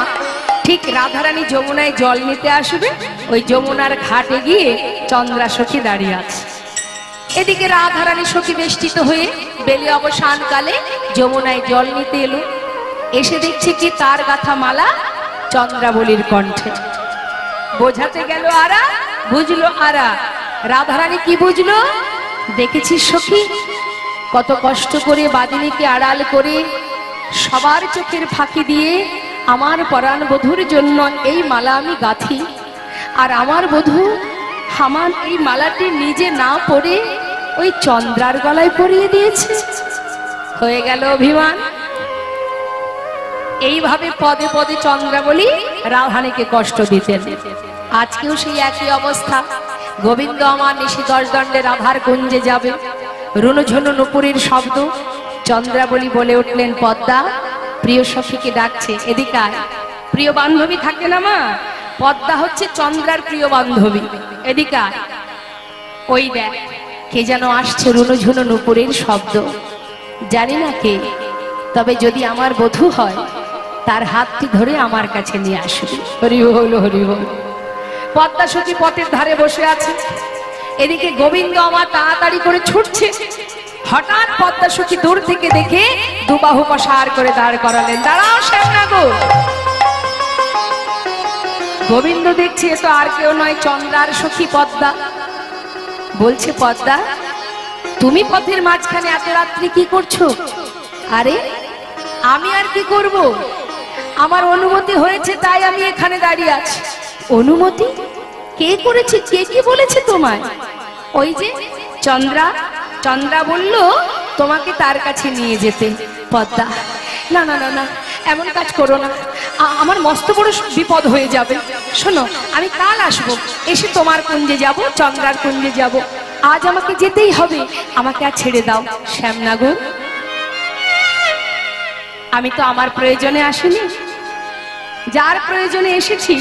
ঠিক রাধারানী যমুনায় জল নিতে আসবে, ওই যমুনার ঘাটে গিয়ে চন্দ্রা সখী দাঁড়িয়ে আছে। এদিকে রাধারানী সখী বেষ্টিত হয়ে বেলি অবসান কালে যমুনায় জল নিতে এলো। এসে দেখছে কি তার গাথা মালা চন্দ্রাবলীর কণ্ঠে। বোঝাতে গেল আরা, বুঝলো আরা। রাধারানী কি বুঝলো? দেখেছিস সখী, কত কষ্ট করে বাদিনীকে আড়াল করে সবার চোখের ফাঁকি দিয়ে আমার পরাণ বধূর জন্য এই মালা আমি গাঁথি, আর আমার বধূ আমার এই মালাটি নিজে না পরে ওই চন্দ্রার গলায় পরিয়ে দিয়েছে। হয়ে গেল অভিমান। এইভাবে পদে পদে চন্দ্রাবলী রাধারানীকে কষ্ট দিতেন। আজকেও সেই একই অবস্থা। গোবিন্দ আমার নিশি 10 দণ্ডে রাধার কুঞ্জে যাবে, রুনুঝুনু নুপুরের শব্দ। চন্দ্রাবলী বলে উঠলেন, পদ্মা প্রিয় সখীকে ডাকছে, এদিকে আয়। প্রিয় বান্ধবী থাকে না মা, পদ্মা হচ্ছে চন্দ্রার প্রিয় বান্ধবী, এদিকে আয়। ওই দেখ কে যেন আসছে, রুনুঝুনু নুপুরের শব্দ। জানি না কে, তবে যদি আমার বধূ হয় তার হাতটি ধরে আমার কাছে নিয়ে আসবে। হরি বল, হরি বল। পদ্মা সখী পথের ধারে বসে আছে, এদিকে গোবিন্দ আমার তাড়াতাড়ি করে ছুটছে। হঠাৎ পদ্মা সখী দূর থেকে দেখে দুবাহু প্রসার করে দাঁড় করালেন, দাঁড়াও শ্যামনা গো। গোবিন্দ দেখছে এ তো আর কেউ নয়, চন্দ্রার সখী পদ্মা। বলছে, পদ্মা তুমি পথের মাঝখানে এত রাত্রি কি করছো? আরে আমি আর কি করব, আমার অনুমতি হয়েছে তাই আমি এখানে দাঁড়িয়ে আছি। অনুমতি কে করেছে? কে কি বলেছে তোমায়? ওই যে চন্দ্রা, চন্দ্রা বলল তোমাকে তার কাছে নিয়ে যেতে। পদ্মা, না না না না, এমন কাজ করো না, আমার মস্ত বড় বিপদ হয়ে যাবে। শোনো, আমি কাল আসবো, এসে তোমার কুঞ্জে যাব, চন্দ্রার কুঞ্জে যাব। আজ আমাকে যেতেই হবে, আমাকে আর ছেড়ে দাও। শ্যামনাগো, আমি তো আমার প্রয়োজনে আসিনি, যার প্রয়োজনে এসেছি।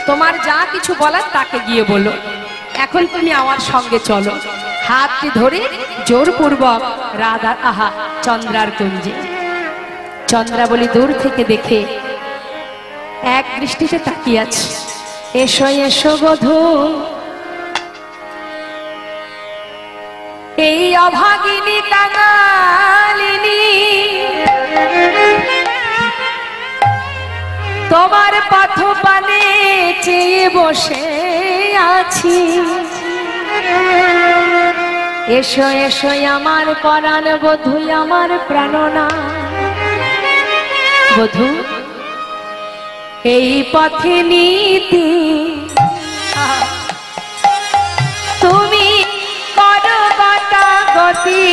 তোমার যা কিছু বলার তাকে গিয়ে বলো। এখন তুমি আমার সঙ্গে চলো। হাতটি ধরে জোরপূর্বক রাধা আহা চন্দ্রার কুঞ্জে। চন্দ্রাবলী দূর থেকে দেখে এক দৃষ্টিতে তাকিয়ে আছে। এসো এসো বধূ, এই অভাগিনী কাঙালিনী তোমার পথ পানে চেয়ে বসে আছি। এসো এসো আমার পরাণ বধূ, আমার প্রাণনা বধূ, এই পথে নীতি তুমি করো গতি,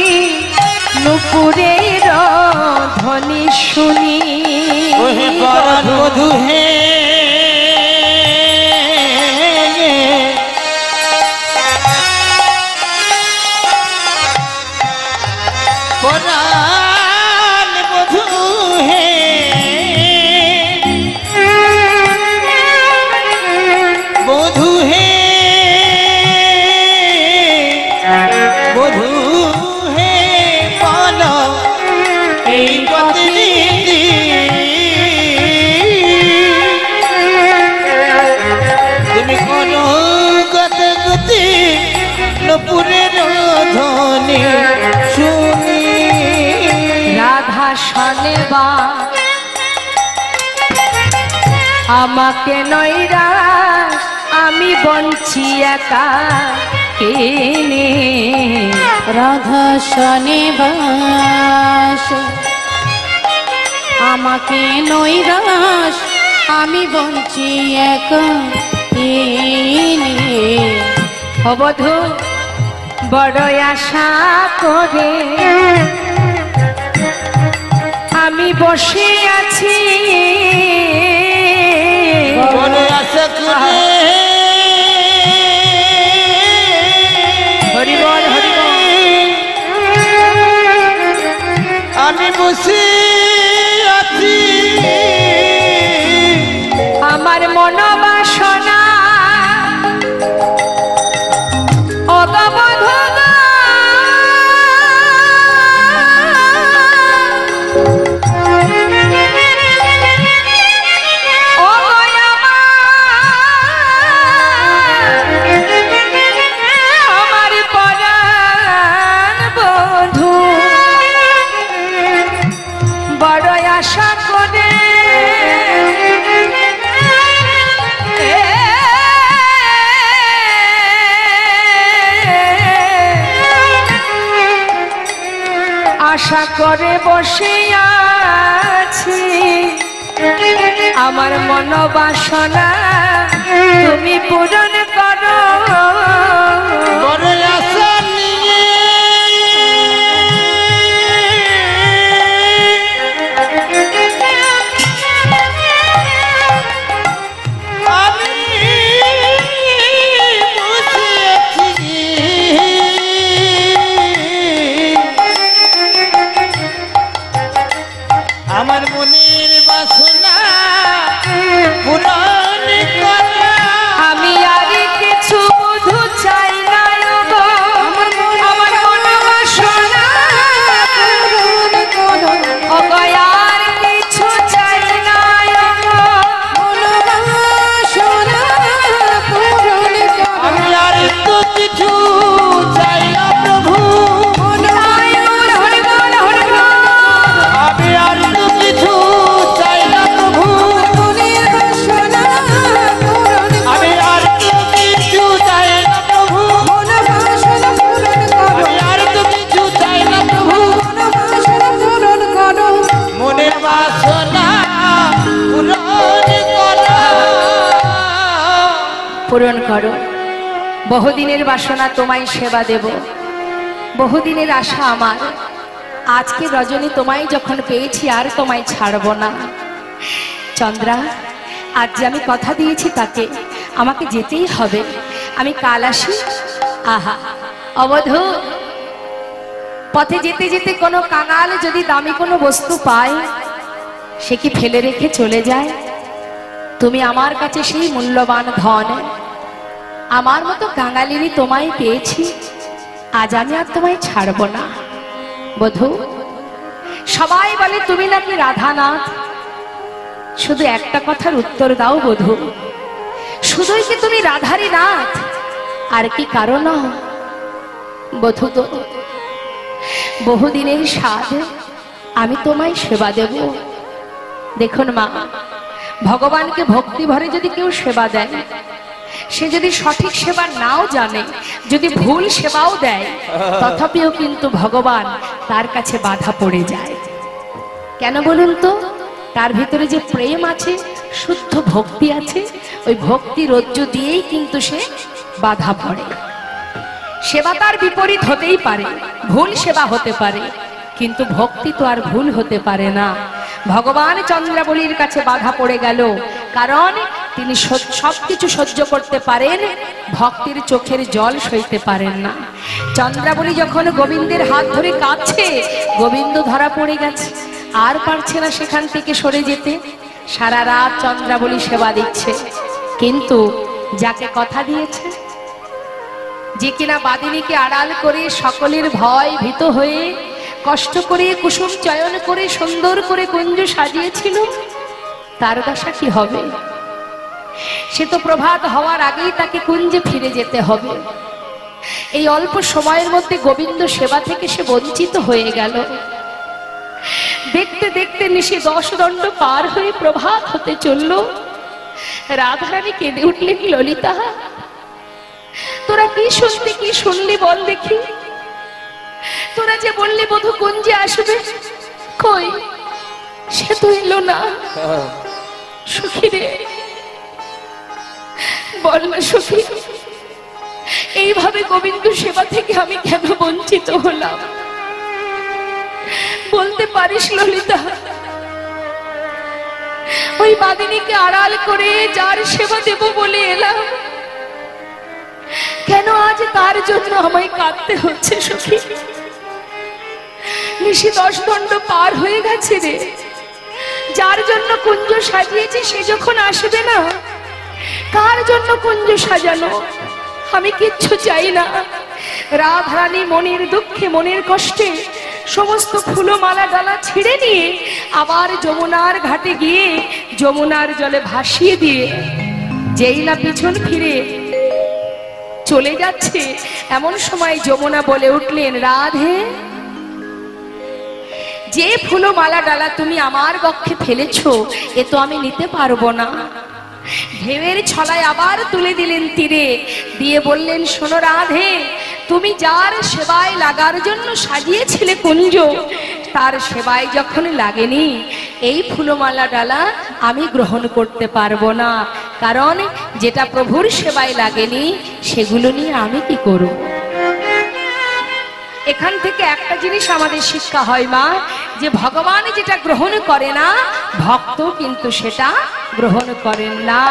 নুপুরের ধ্বনি শুনি।
ওহে পরাণ বধূ হে, পরাণ বধূ হে, বধূ হে, বধূ হে, বলো এই পথে নীতি তুমি করো গতি, নুপুরের ধ্বনি শুনি।
রাধা শোনেবা আমাকে নৈরাশ, আমি বঞ্চি একা কেনে।
রাধা শনিবাস আমাকে নৈরাশ, আমি বঞ্চি একা এনে।
অবধূ বড় আশা করে আমি বসে আছি,
বড় আশা করে
হরি বল, হরি বল।
আমি বসে আছি,
আমার মনোবাসনা অগবধূ আশা করে বসে আছি, আমার মনোবাসনা তুমি পূরণ করো।
বড় আশা নিয়ে আমি বসে আছি, আমার মনের বাসনা পূরণ করো।
আমি আর কিছু বুঝু চাই না গো, আমার মনোবাসনা পূরণ করো। ও গো আর কিছু চাই না গো, মনোবাসনা পূরণ করো।
আমি আর তো কিছু চাই না প্রভু, আমি আর তো কিছু চাই না প্রভু, আমি আর তো কিছু চাই না প্রভু, আমি আর তো কিছু চাই না প্রভু, মনের বাসনা
পূরণ করো। বহুদিনের বাসনা তোমায় সেবা দেব, বহুদিনের আশা আমার। আজকে রজনী তোমায় যখন পেয়েছি আর তোমায় ছাড়ব না। চন্দ্রা, আজ যে আমি কথা দিয়েছি তাকে আমাকে যেতেই হবে। আমি কাল আসি। আহা অবধূ, পথে যেতে যেতে কোনো কাঙাল যদি দামি কোনো বস্তু পায়, সে কি ফেলে রেখে চলে যায়? তুমি আমার কাছে সেই মূল্যবান ধন। আমার মতো কাঙালিনী তোমায় পেয়েছি, আজ আমি আর তোমায় ছাড়ব না। বধূ, সবাই বলে তুমি নাকি রাধানাথ, শুধু একটা কথার উত্তর দাও বধূ, শুধুই কি তুমি রাধারই নাথ, আর কি কারণ? বধূ তো বহুদিনের স্বাদ, আমি তোমায় সেবা দেব। দেখুন মা, ভগবানকে ভক্তি ভরে যদি কেউ সেবা দেয়, সে যদি সঠিক সেবা নাও জানে, যদি ভুল সেবাও দেয়, তথাপিও কিন্তু ভগবান তার কাছে বাধা পড়ে যায়। কেন বলুন তো? তার ভিতরে যে প্রেম আছে, শুদ্ধ ভক্তি আছে, ওই ভক্তি রজ্জু দিয়েই কিন্তু সে বাধা পড়ে। সেবা তার বিপরীত হতেই পারে, ভুল সেবা হতে পারে, কিন্তু ভক্তি তো আর ভুল হতে পারে না। ভগবান চন্দ্রাবলীর কাছে বাধা পড়ে গেল, কারণ তিনি সবকিছু সহ্য করতে পারেন, ভক্তির চোখের জল সইতে পারেন না। চন্দ্রাবলী যখন গোবিন্দের হাত ধরে কাঁদছে, গোবিন্দ ধরা পড়ে গেছে, আর পারছে না সেখান থেকে সরে যেতে। সারা রাত চন্দ্রাবলী সেবা দিচ্ছে, কিন্তু যাকে কথা দিয়েছে, যে কিনা বাদিনীকে আড়াল করে সকলের ভয় ভীত হয়ে কষ্ট করে কুসুম চয়ন করে সুন্দর করে কুঞ্জ সাজিয়েছিল, তার দশা কি হবে? সে তো প্রভাত হওয়ার আগেই তাকে কুঞ্জে ফিরে যেতে হবে। এই অল্প সময়ের মধ্যে গোবিন্দ সেবা থেকে সে বঞ্চিত হয়ে গেল। দেখতে দেখতে নিশি 10 দণ্ড পার হয়ে প্রভাত হতে চলল। রাধারানী কেঁদে উঠলেন, ললিতা তোরা কি শুনতে, কি শুনলি বল দেখি? তোরা যে বললি বধূ কুঞ্জে আসবে, কই সে তো এলো না। সখী রে, বল না সখী, এইভাবে গোবিন্দ সেবা থেকে আমি কেন বঞ্চিত হলাম? বলতে পারিস ললিতা? ওই বাদিনীকে আড়াল করে যার সেবা দেব বলে এলাম, কেন আজ তার জন্য আমায় কাঁদতে হচ্ছে সখী? নিশি 10 দণ্ড পার হয়ে গেছে রে, যার জন্য কুঞ্জ সাজিয়েছে সে যখন আসবে না, কার জন্য কুঞ্জ সাজানো? আমি কিচ্ছু চাই না। রাধারানী মনের দুঃখে মনের কষ্টে সমস্ত ফুলমালা ডালা ছিঁড়ে নিয়ে আবার যমুনার ঘাটে গিয়ে যমুনার জলে ভাসিয়ে দিয়ে যেই না পিছন ফিরে চলে যাচ্ছে, এমন সময় যমুনা বলে উঠলেন, রাধে, যে ফুলমালা ডালা তুমি আমার বক্ষে ফেলেছো, এ তো আমি নিতে পারবো না। ঢেউয়ের ছলায় আবার তুলে দিলেন তীরে, দিয়ে বললেন, শোনো রাধে, তুমি যার সেবায় লাগার জন্য সাজিয়েছিলে কুঞ্জ, তার সেবায় যখন লাগেনি, এই ফুলমালা ডালা আমি গ্রহণ করতে পারবো না। কারণ যেটা প্রভুর সেবায় লাগেনি সেগুলো নিয়ে আমি কি করব? এখান থেকে একটা জিনিস আমাদের শিক্ষা হয় মা, যে ভগবান যেটা গ্রহণ করে না, ভক্ত কিন্তু সেটা গ্রহণ করেন না।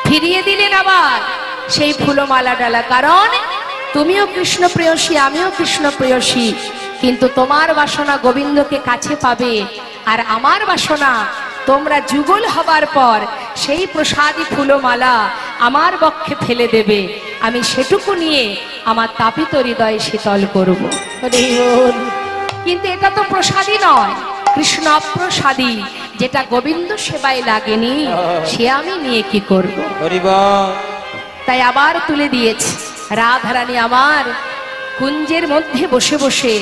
ফিরিয়ে দিলেন আবার সেই ফুলমালা ডালা। কারণ তুমিও কৃষ্ণ প্রেয়সী, আমিও কৃষ্ণ প্রেয়সী, কিন্তু তোমার বাসনা গোবিন্দকে কাছে পাবে, আর আমার বাসনা তোমরা যুগল হবার পর সেই প্রসাদী ফুলমালা আমার বক্ষে ফেলে দেবে, আমি সেটুকু নিয়ে আমার তাপিত হৃদয় শীতল করব। কিন্তু এটা তো প্রসাদী নয়, কৃষ্ণ প্রসাদী, যেটা গোবিন্দ সেবায় লাগেনি, সে আমি নিয়ে কি করব? তাই আবার তুলে দিয়েছে। রাধারানী আমার কুঞ্জের মধ্যে বসে বসে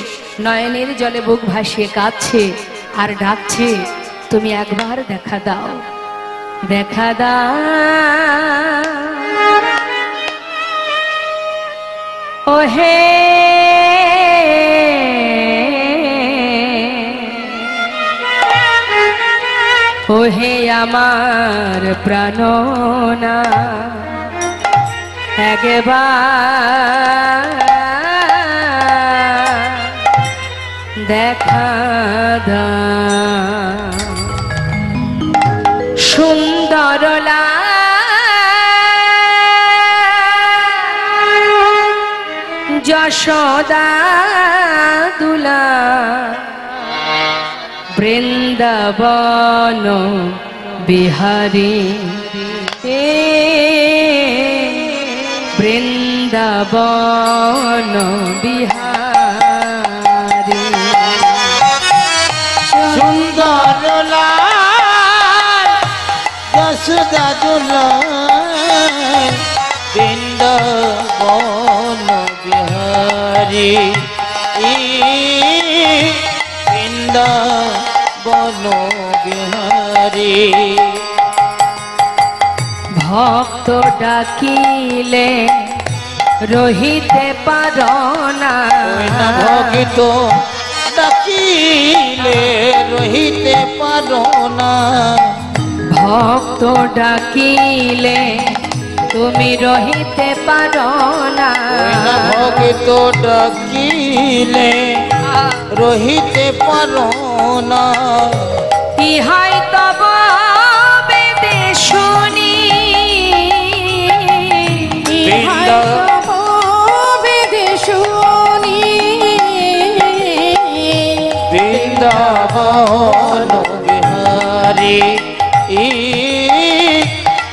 নয়নের জলে বুক ভাসিয়ে কাঁদছে আর ডাকছে, তুমি একবার দেখা দাও, দেখা দাও ওহে ওহে আমার প্রাণনা, একবার দেখা দাও। সুন্দর যশোদা দুলা বৃন্দাবন বিহারী, বৃন্দাবন বিহারী।
সুন্দর যশোদা দুলাল বৃন্দাবন বিহারী, বৃন্দাবন বিহারী।
ভক্ত ডাকিলে রহিতে পারো না,
ভক্ত ডাকিলে রহিতে পারো না,
ভক্ত ডাকিলে তুমি রহিতে পারো না,
ভক্ত ডাকিলে রহিতে পারো না।
ইহাই তব বেদে শুনি,
ইহাই তব বেদে শুনি,
বৃন্দাবন বিহারী,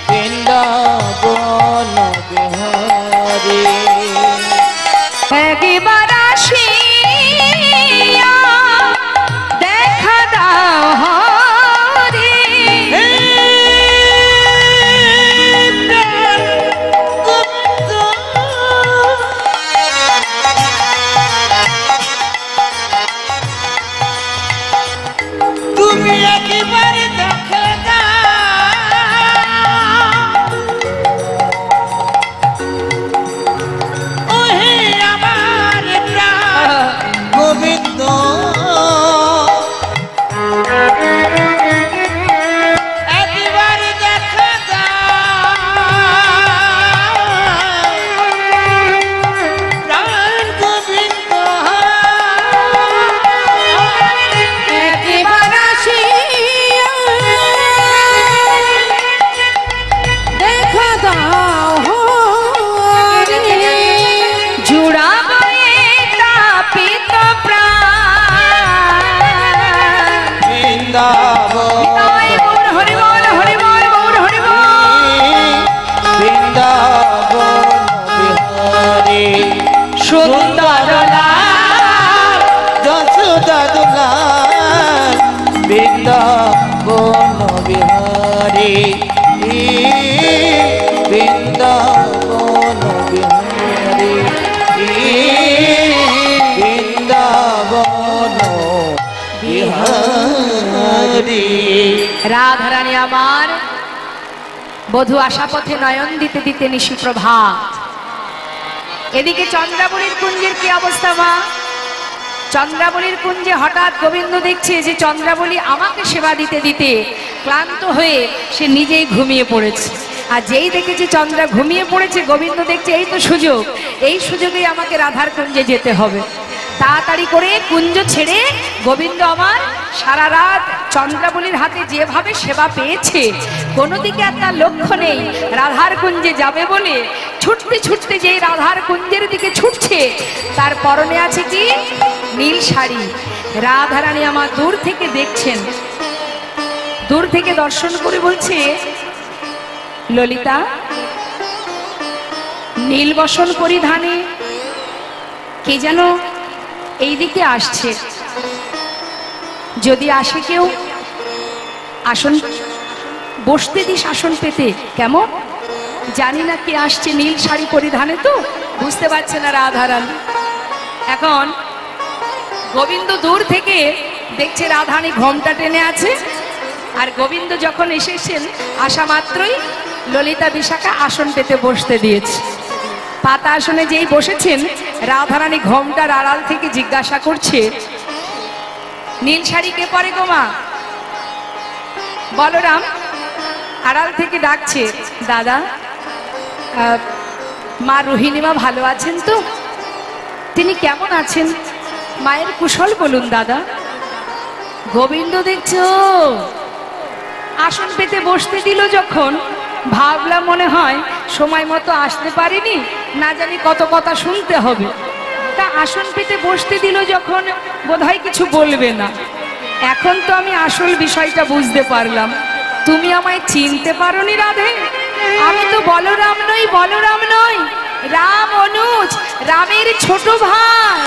বৃন্দাবন বিহারী।
একবার আসিয়া দেখা দাও হরি,
তুমি একবার দেখা গোবিন্দ, একবার দেখা প্রাণ গোবিন্দ,
একবার আসিয়া দেখা দাও হরি,
জুড়াবো তাপিত প্রাণ।
বৃন্দাবন
হরি বল হরি বল গৌর হরি বল।
বৃন্দাবন বিহারী,
সুন্দর
যশোদা দুলাল বৃন্দাবন বিহারী, বৃন্দাবন বিহারী, বৃন্দাবন বিহারী।
রাধারানী আমার বধূ আশা পথে নয়ন দিতে দিতে নিশি প্রভাত, এদিকে চন্দ্রাবলীর কুঞ্জের কি অবস্থা মা? চন্দ্রাবলীর কুঞ্জে হঠাৎ গোবিন্দ দেখছে যে চন্দ্রাবলী আমাকে সেবা দিতে দিতে ক্লান্ত হয়ে সে নিজেই ঘুমিয়ে পড়েছে। আর যেই দেখেছে চন্দ্রা ঘুমিয়ে পড়েছে, গোবিন্দ দেখছে এই তো সুযোগ, এই সুযোগে আমাকে রাধার কুঞ্জে যেতে হবে। তাড়াতাড়ি করে কুঞ্জ ছেড়ে গোবিন্দ আমার সারা রাত চন্দ্রাবলীর হাতে যেভাবে সেবা পেয়েছে, কোনো দিকে আর তার লক্ষ্য নেই রাধার কুঞ্জে যাবে বলে ছুটতে ছুটতে যেই রাধার কুঞ্জের দিকে ছুটছে, তার পরনে আছে কি নীল শাড়ি। রাধারানী আমার দূর থেকে দেখছেন, দূর থেকে দর্শন করে বলছে, ললিতা নীল বসন পরিধানে কে যেন এইদিকে আসছে, যদি আসে কেউ আসন বসতে দিস, আসন পেতে। কেমন জানি না কে আসছে, নীল শাড়ি পরিধানে তো বুঝতে পারছে না রাধারানী। এখন গোবিন্দ দূর থেকে দেখছে রাধারানী ঘোমটা টেনে আছে, আর গোবিন্দ যখন এসেছেন আসা মাত্রই ললিতা বিশাখা আসন পেতে বসতে দিয়েছে। পাতা আসনে যেই বসেছেন, রাধারানী ঘোমটার আড়াল থেকে জিজ্ঞাসা করছে, নীল শাড়ি কে পরে গো মা? বলরাম আড়াল থেকে ডাকছে, দাদা মা রোহিণীমা ভালো আছেন তো? তিনি কেমন আছেন? মায়ের কুশল বলুন দাদা। গোবিন্দ দেখছো আসন পেতে বসতে দিল যখন, ভাবলাম মনে হয় সময় মতো আসতে পারিনি, না জানি কত কথা শুনতে হবে, তা আসন পেতে বসতে দিল যখন বোধহয় কিছু বলবে না। এখন তো আমি আসল বিষয়টা বুঝতে পারলাম, তুমি আমায় চিনতে পারোনি রাধে? আমি তো বলরাম নই, বলরাম নই, রাম অনুজ, রামের ছোট ভাই।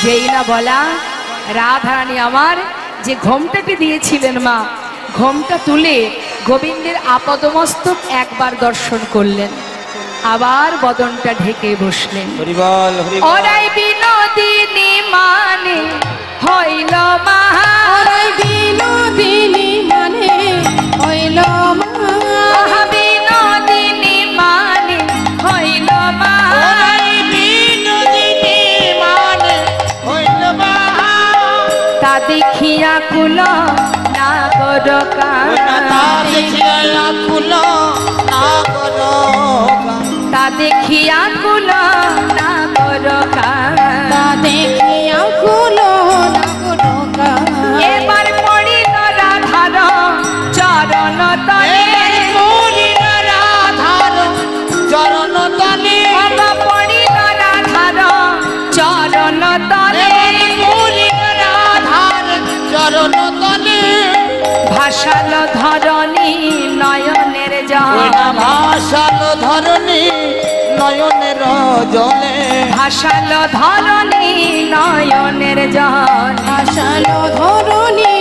যেই না বলা, রাধারানী আমার যে ঘোমটাকে দিয়েছিলেন মা, ঘোমটা তুলে গোবিন্দের আপদমস্তক একবার দর্শন করলেন, আবার বদনটা ঢেকে বসলেন। ওরাই বিনোদিনী মানে হইল মা,
ওরাই বিনোদিনী মানে হইল মা,
বিনোদিনী মানে হইল মা,
বিনোদিনী মানে হইল মা।
তা দেখিয়া কুল না করকা,
তা দেখিয়া কুল না করকা,
তা দেখিয়া কুল না করকা,
তা দেখিয়া কুল না করকা।
এবার পড়িল রাধার চরণ তলে,
পড়িল রাধার চরণ তলে,
পড়িল রাধার চরণ তলে,
পড়িল রাধার চরণ তলে।
ভাসাল ধরণী নয়নের জল,
ভাসাল ধরণী নয়নের জলে,
ভাসাল ধরণী নয়নের জল,
আশালো ধরণী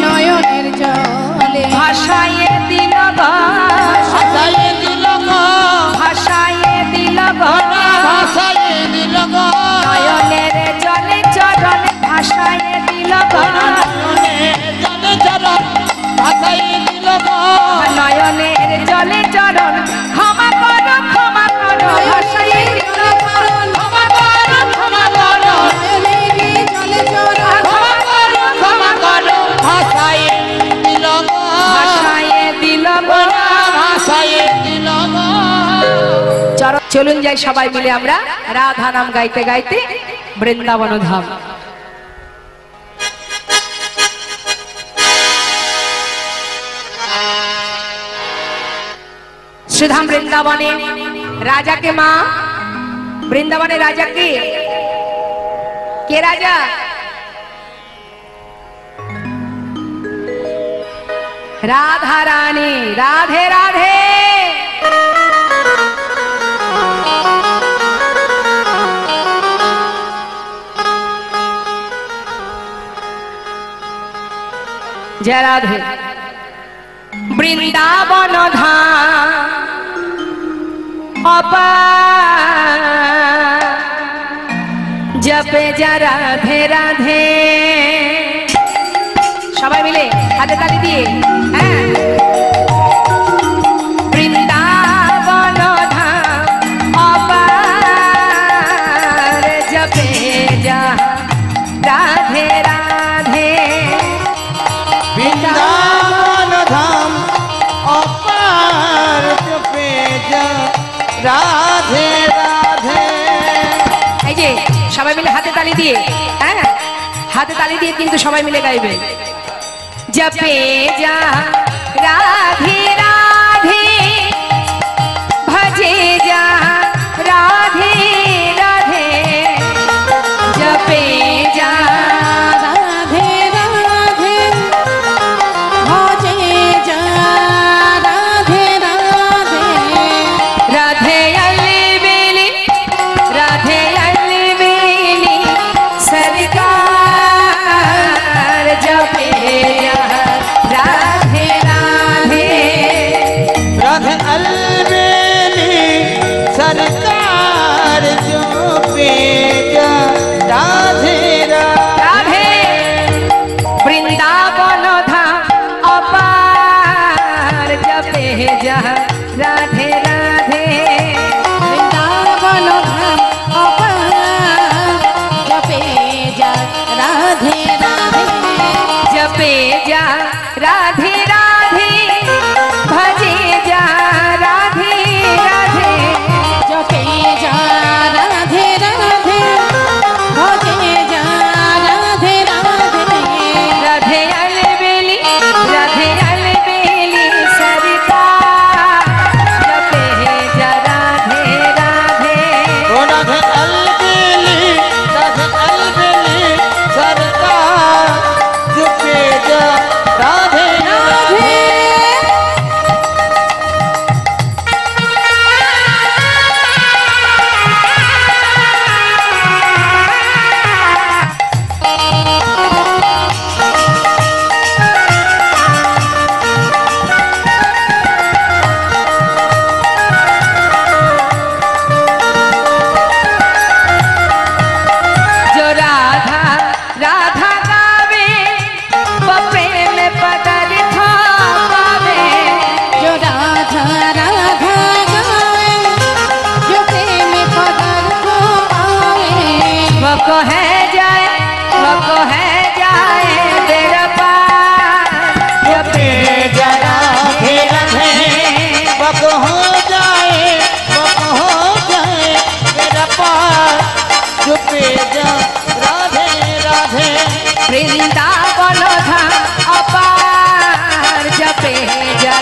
নয়নের জলে,
ভাসাইয়ে দিল গো,
ভাসাইয়ে দিল গো,
ভাসাইয়ে দিল গো,
ভাসাইয়ে দিল গো,
নয়নের জলে চরণ ভাসাইয়ে দিল গো,
জলে চরণ ভাসাইয়ে দিল গো,
নয়নের জলে চরণ ক্ষমা করো, ক্ষমা করো, ভাসাইয়ে দিল গো, ক্ষমা করো, ক্ষমা করো,
নয়নের জলে চরণ
ক্ষমা করো, ক্ষমা করো, ভাসাইয়ে দিল গো,
ভাসাইয়ে দিল গো।
ভাসাইয়ে দিল গো।
চলুন যাই সবাই মিলে আমরা রাধা নাম গাইতে গাইতে বৃন্দাবন ধাম। শ্রীধাম বৃন্দাবনে রাজাকে মা, বৃন্দাবনে রাজাকে কে? রাজা রাধা রানী। রাধে রাধে। जय राधे। বৃন্দাবন ধাম অপার, জপে যা রাধে রাধে। সবাই মিলে হাতে তালি দিয়ে, হ্যাঁ। বৃন্দাবন ধাম অপার,
রাধে রাধে।
এই যে সবাই মিলে হাতে তালি দিয়ে, হ্যাঁ হাতে তালি দিয়ে কিন্তু সবাই মিলে গাইবে। জপে যা রাধে রাধে, ভজে যা রাধে রাধে, জপে যা
রাধে রাধে, ভজে যা রাধে রাধে,
রাধে अलबेली, राधे अलबेली सरकार, जपे जा राधे राधे,
राधे अलबेली सरकार जो पेजा राधे राधे।
राधे वृंदावन धाम अपार, जपे जा राधे राधे,
वृंदावन धाम अपार, जपे जा राधे राधे,
जपे जा राधे राधे, भजे जा राधे राधे,
जपे जा राधे राधे, भजे जा राधे राधे,
राधे अलबेली, राधे अलबेली सरकार, जपे जा राधे राधे,
ओ राधे अलबेली सरकार जो पेजा राधे राधे।
जो राधा राधा गावे, वो प्रेम पदार्थ पावे,
जो राधा राधा गावे, जो प्रेम पदार्थ पावे,
वो कहे जाए, वो कहे जाए तेरा पार, जपे जा राधे राधे,
बक हो जाए मेरा पार जो पेजा राधे राधे।
वृंदावन धाम अपार, जपे जा